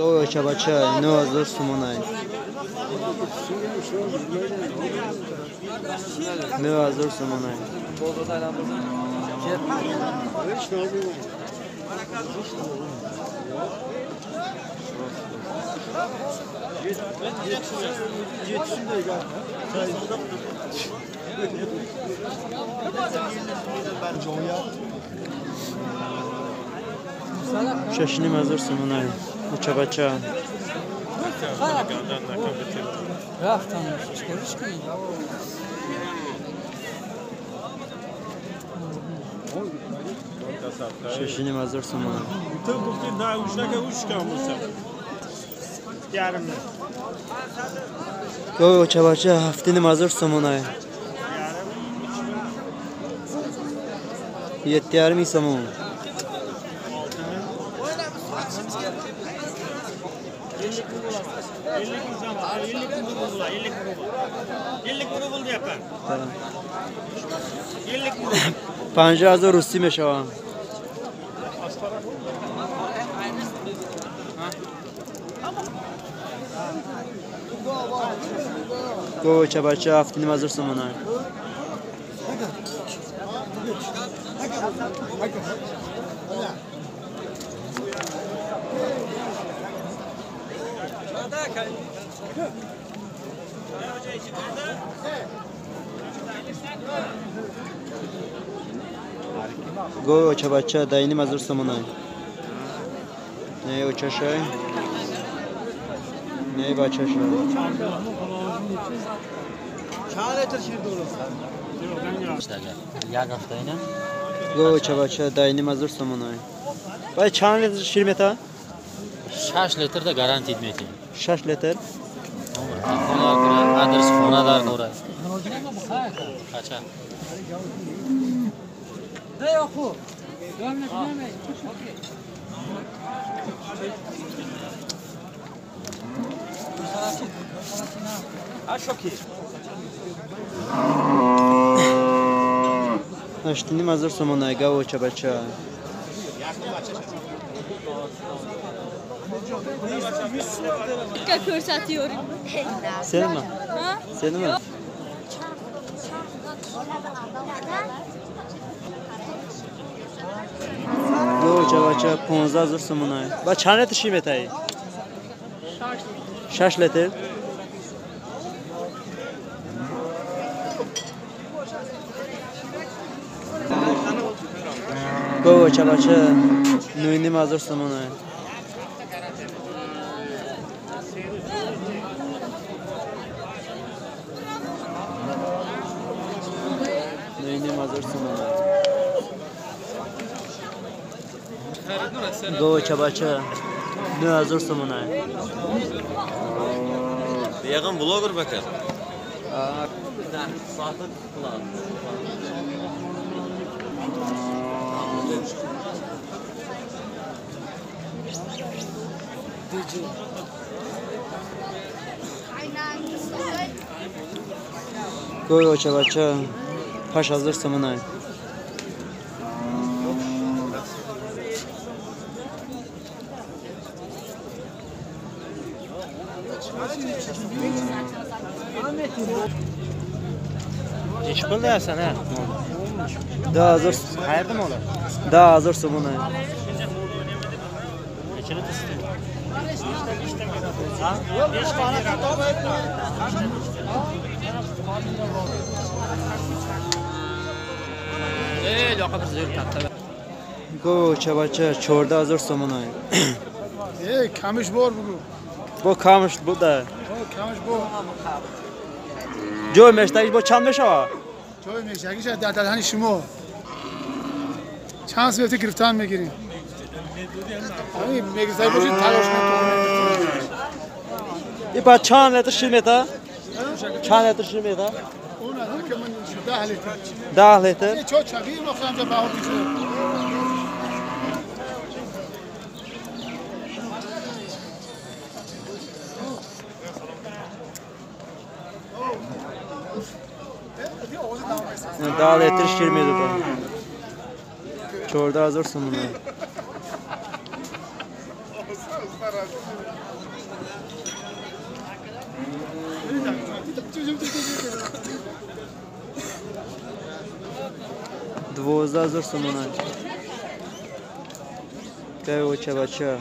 Go çabaça ne hazır sumunay. Ne hazır sumunay. Şaşınım hazır sumunay. Çabaça. Şaşınım hazır sumunay. Go çabaça haftenim hazır sumunay. Yetti mi samun? Panjı hazır Rusi meşavam. Go çabaça haftenim hazır sumunay. Go çabaça dayınım hazır sumunay. Ne uçaşay? Ne başaşay? Go çabaça dayınım hazır sumunay. Vay çan litr şirmeta? 6 litr da garanti etmeydi. 6 litr. Onlar adres xonadar qo'ray. Qacha. Ne yok bu? Görmek bilemeyiz. Ashtinim hazır sumunay. Go çabaça. Ko'rsatiyorum. Senin mi? Senin mi? Go çabaça 15 hazır sumunay. Ba çane tişi metay. 6 litr. Go çabaça nuynim hazır sumunay. Nuynim hazır sumunay. Go çabaça ne hazır sumunay. Yaqin bloger bakar. Go çabaça paş hazır sumunay. Geç buldu ya sen ha. Daha hazır. Hayırdı mı oğlum? Daha hazır sumunay. Geçini tüstü. Loqa bir zil katta. Go çabaça çorda hazır sumunay. Kamış bor bugün. Bu kamış bu da. Kamış bor. Jo meştaki bu çan meşava. جای میشگیش در دهن شما چند ساعتی گرفتن میگیریم همین میگیرید باشید تلاش نکنید ای با چند لیتر شیرمتا چند لیتر شیرمتا اون نه که من 10 لیتر 10 لیتر چه چابی مخرم جا بهار میشه Daha litre şişirmiyordu da. Çorda hazırsın bunu. $12,000 سومونای گاو چبچه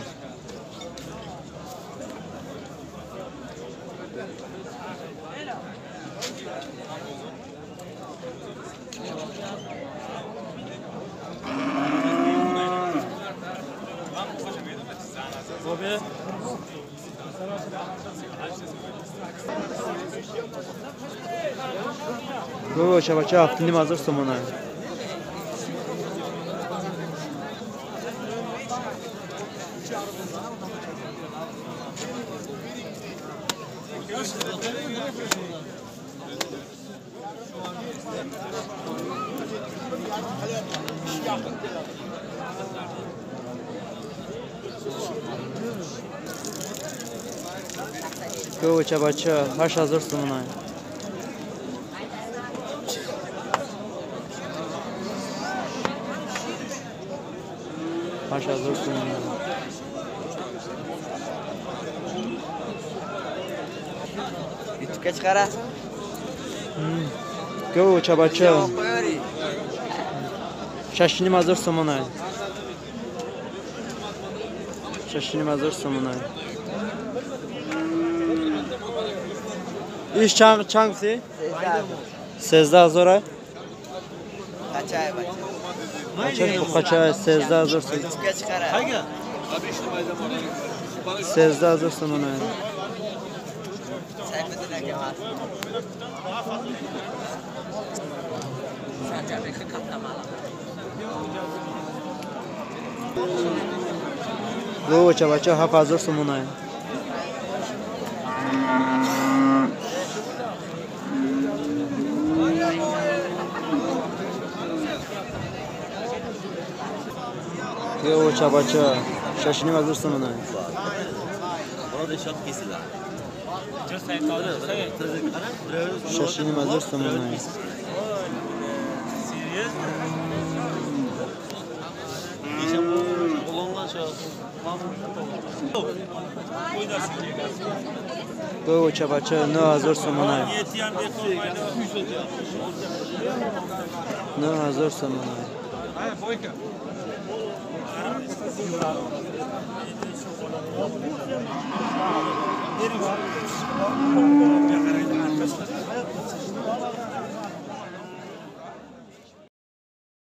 گاو چبچه $7,500 سومونای گاو چبچه $8,000 سومونای $8,000 سومونای Kaç kara? گاو چبچه $6,500 سومونای $6,500 سومونای ایش چند سی؟ 13,000 Kaç ay bak? بخچه 13,000 Kaç kara? 13,000 سومونای Sen bedene gel. Sen cebine katlama. گاو چبچه $7,000 سومونای گاو چبچه $6,500 سومونای $6,500 سومونای گاو چبچه $9,000 سومونای $9,000 سومونای